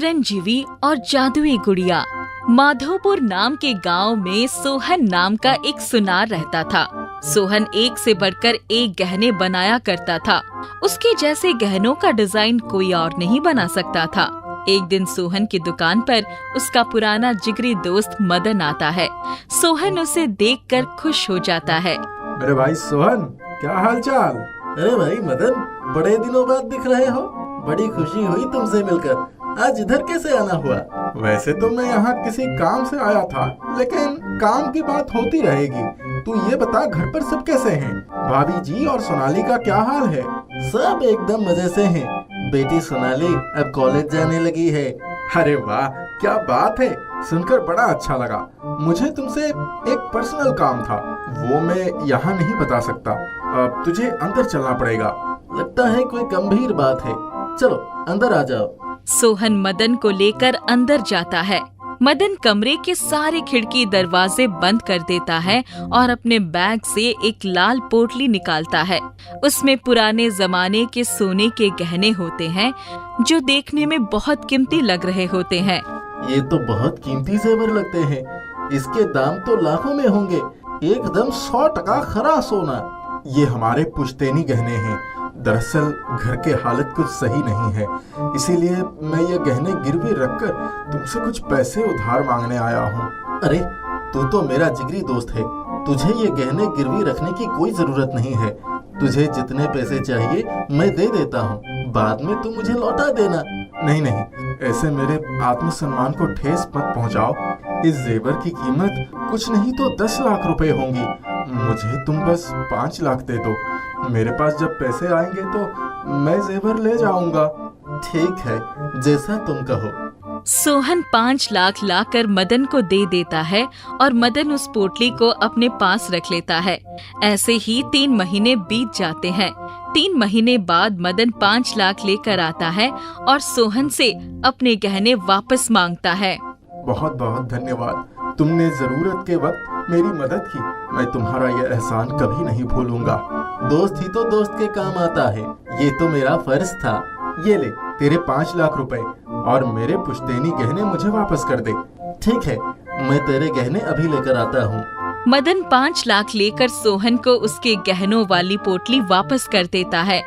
चिरंजीवी और जादुई गुड़िया। माधोपुर नाम के गांव में सोहन नाम का एक सुनार रहता था। सोहन एक से बढ़कर एक गहने बनाया करता था। उसके जैसे गहनों का डिजाइन कोई और नहीं बना सकता था। एक दिन सोहन की दुकान पर उसका पुराना जिगरी दोस्त मदन आता है। सोहन उसे देखकर खुश हो जाता है। मेरे भाई सोहन, क्या हाल चाल? अरे भाई मदन, बड़े दिनों बाद दिख रहे हो। बड़ी खुशी हुई तुमसे मिलकर। आज इधर कैसे आना हुआ? वैसे तो मैं यहाँ किसी काम से आया था, लेकिन काम की बात होती रहेगी। तू ये बता, घर पर सब कैसे हैं? भाभी जी और सोनाली का क्या हाल है? सब एकदम मजे से हैं। बेटी सोनाली अब कॉलेज जाने लगी है। अरे वाह, क्या बात है, सुनकर बड़ा अच्छा लगा। मुझे तुमसे एक पर्सनल काम था, वो मैं यहाँ नहीं बता सकता। अब तुझे अंदर चलना पड़ेगा। लगता है कोई गंभीर बात है। चलो अंदर आ जाओ। सोहन मदन को लेकर अंदर जाता है। मदन कमरे के सारे खिड़की दरवाजे बंद कर देता है और अपने बैग से एक लाल पोटली निकालता है। उसमें पुराने जमाने के सोने के गहने होते हैं, जो देखने में बहुत कीमती लग रहे होते हैं। ये तो बहुत कीमती जेवर लगते हैं। इसके दाम तो लाखों में होंगे। एकदम 100% खरा सोना। ये हमारे पुश्तैनी गहने हैं। दरअसल घर के हालत कुछ सही नहीं है, इसीलिए मैं ये गहने गिरवी रखकर तुमसे कुछ पैसे उधार मांगने आया हूँ। अरे तू तो मेरा जिगरी दोस्त है, तुझे ये गहने गिरवी रखने की कोई जरूरत नहीं है। तुझे जितने पैसे चाहिए मैं दे देता हूँ, बाद में तू मुझे लौटा देना। नहीं नहीं, ऐसे मेरे आत्मसम्मान को ठेस मत पहुँचाओ। इस जेवर की कीमत कुछ नहीं तो 10 लाख रुपए होंगी। मुझे तुम बस 5 लाख दे दो। मेरे पास जब पैसे आएंगे तो मैं जेवर ले जाऊंगा। ठीक है, जैसा तुम कहो। सोहन 5 लाख लाकर मदन को दे देता है और मदन उस पोटली को अपने पास रख लेता है। ऐसे ही 3 महीने बीत जाते हैं। 3 महीने बाद मदन 5 लाख लेकर आता है और सोहन से अपने गहने वापस मांगता है। बहुत बहुत धन्यवाद, तुमने जरूरत के वक्त मेरी मदद की। मैं तुम्हारा यह एहसान कभी नहीं भूलूंगा। दोस्त ही तो दोस्त के काम आता है, ये तो मेरा फर्ज था। ये ले तेरे 5 लाख रुपए और मेरे पुश्तैनी गहने मुझे वापस कर दे। ठीक है, मैं तेरे गहने अभी लेकर आता हूँ। मदन 5 लाख लेकर सोहन को उसके गहनों वाली पोटली वापस कर देता है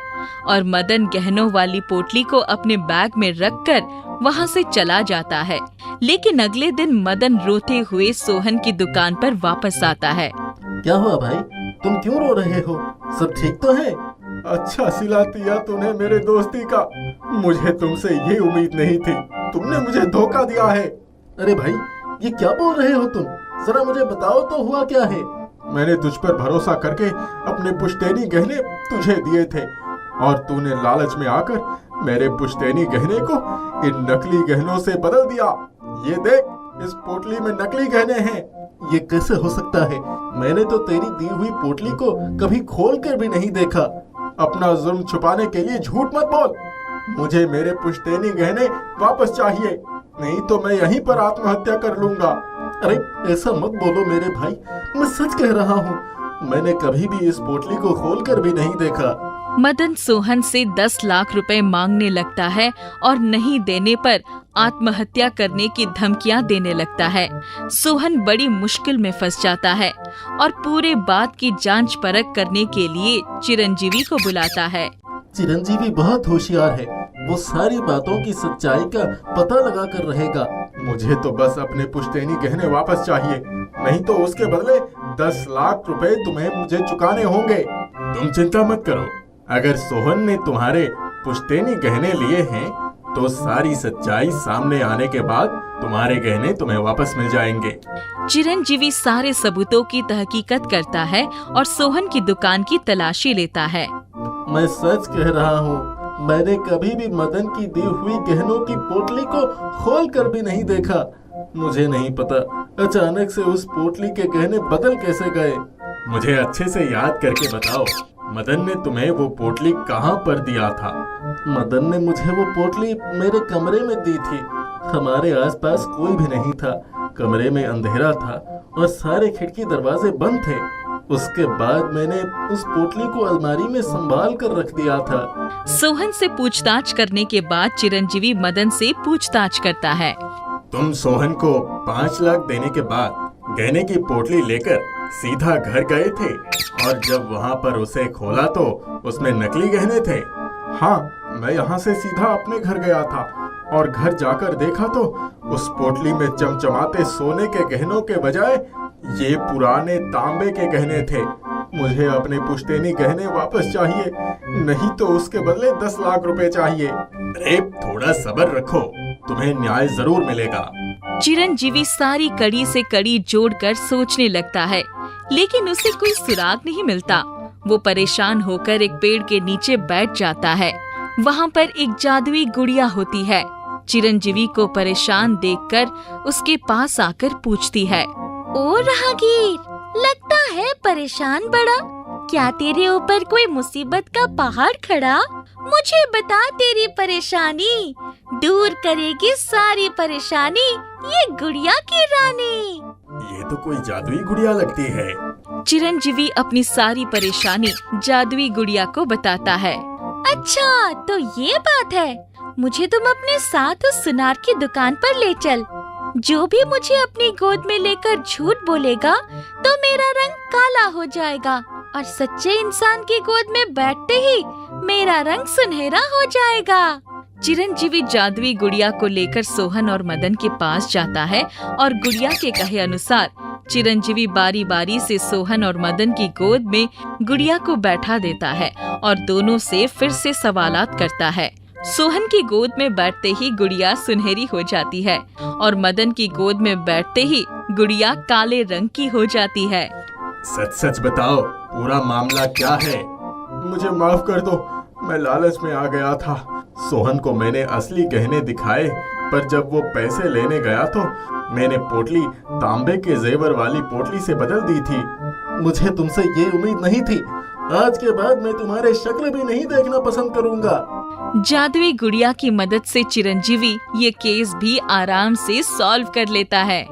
और मदन गहनों वाली पोटली को अपने बैग में रखकर वहाँ से चला जाता है। लेकिन अगले दिन मदन रोते हुए सोहन की दुकान पर वापस आता है। क्या हुआ भाई, तुम क्यों रो रहे हो? सब ठीक तो है? अच्छा सिला दिया तूने मेरे दोस्ती का। मुझे तुमसे ये उम्मीद नहीं थी, तुमने मुझे धोखा दिया है। अरे भाई, ये क्या बोल रहे हो तुम? जरा मुझे बताओ तो हुआ क्या है? मैंने तुझ पर भरोसा करके अपने पुश्तैनी गहने तुझे दिए थे और तूने लालच में आकर मेरे पुश्तैनी गहने को इन नकली गहनों से बदल दिया। ये देख, इस पोटली में नकली गहने हैं। ये कैसे हो सकता है? मैंने तो तेरी दी हुई पोटली को कभी खोल कर भी नहीं देखा। अपना जुर्म छुपाने के लिए झूठ मत बोल। मुझे मेरे पुश्तैनी गहने वापस चाहिए, नहीं तो मैं यहीं पर आत्महत्या कर लूंगा। अरे ऐसा मत बोलो मेरे भाई, मैं सच कह रहा हूँ। मैंने कभी भी इस पोटली को खोल कर भी नहीं देखा। मदन सोहन से 10 लाख रुपए मांगने लगता है और नहीं देने पर आत्महत्या करने की धमकियां देने लगता है। सोहन बड़ी मुश्किल में फंस जाता है और पूरे बात की जांच परख करने के लिए चिरंजीवी को बुलाता है। चिरंजीवी बहुत होशियार है, वो सारी बातों की सच्चाई का पता लगा कर रहेगा। मुझे तो बस अपने पुश्तैनी गहने वापस चाहिए, नहीं तो उसके बदले 10 लाख रुपए तुम्हें मुझे चुकाने होंगे। तुम चिंता मत करो, अगर सोहन ने तुम्हारे पुश्तैनी गहने लिए हैं तो सारी सच्चाई सामने आने के बाद तुम्हारे गहने तुम्हें वापस मिल जाएंगे। चिरंजीवी सारे सबूतों की तहकीकत करता है और सोहन की दुकान की तलाशी लेता है। मैं सच कह रहा हूँ, मैंने कभी भी मदन की दी हुई गहनों की पोटली को खोल कर भी नहीं देखा। मुझे नहीं पता अचानक से उस पोटली के गहने बदल कैसे गए। मुझे अच्छे से याद करके बताओ, मदन ने तुम्हें वो पोटली कहाँ पर दिया था? मदन ने मुझे वो पोटली मेरे कमरे में दी थी। हमारे आसपास कोई भी नहीं था, कमरे में अंधेरा था और सारे खिड़की दरवाजे बंद थे। उसके बाद मैंने उस पोटली को अलमारी में संभाल कर रख दिया था। सोहन से पूछताछ करने के बाद चिरंजीवी मदन से पूछताछ करता है। तुम सोहन को 5 लाख देने के बाद गहने की पोटली लेकर सीधा घर गए थे और जब वहाँ पर उसे खोला तो उसमें नकली गहने थे। हाँ, मैं यहाँ से सीधा अपने घर गया था और घर जाकर देखा तो उस पोटली में चमचमाते सोने के गहनों के बजाय ये पुराने तांबे के गहने थे। मुझे अपने पुश्तैनी गहने वापस चाहिए, नहीं तो उसके बदले 10 लाख रुपए चाहिए। अरे थोड़ा सब्र रखो, तुम्हें न्याय जरूर मिलेगा। चिरंजीवी सारी कड़ी से कड़ी जोड़कर सोचने लगता है, लेकिन उसे कोई सुराग नहीं मिलता। वो परेशान होकर एक पेड़ के नीचे बैठ जाता है। वहाँ पर एक जादुई गुड़िया होती है। चिरंजीवी को परेशान देखकर उसके पास आकर पूछती है, ओ राहगीर, लगता है परेशान बड़ा। क्या तेरे ऊपर कोई मुसीबत का पहाड़ खड़ा? मुझे बता तेरी परेशानी, दूर करेगी सारी परेशानी ये गुड़िया की रानी। ये तो कोई जादुई गुड़िया लगती है। चिरंजीवी अपनी सारी परेशानी जादुई गुड़िया को बताता है। अच्छा, तो ये बात है। मुझे तुम अपने साथ उस सुनार की दुकान पर ले चल। जो भी मुझे अपनी गोद में लेकर झूठ बोलेगा तो मेरा रंग काला हो जाएगा और सच्चे इंसान की गोद में बैठते ही मेरा रंग सुनहरा हो जाएगा। चिरंजीवी जादुई गुड़िया को लेकर सोहन और मदन के पास जाता है और गुड़िया के कहे अनुसार चिरंजीवी बारी बारी से सोहन और मदन की गोद में गुड़िया को बैठा देता है और दोनों से फिर से सवालात करता है। सोहन की गोद में बैठते ही गुड़िया सुनहरी हो जाती है और मदन की गोद में बैठते ही गुड़िया काले रंग की हो जाती है। सच सच बताओ, पूरा मामला क्या है? मुझे माफ कर दो, मैं लालच में आ गया था। सोहन को मैंने असली गहने दिखाए, पर जब वो पैसे लेने गया तो मैंने पोटली तांबे के जेवर वाली पोटली से बदल दी थी। मुझे तुमसे ये उम्मीद नहीं थी। आज के बाद मैं तुम्हारे शक्ल भी नहीं देखना पसंद करूंगा। जादुई गुड़िया की मदद से चिरंजीवी ये केस भी आराम से सॉल्व कर लेता है।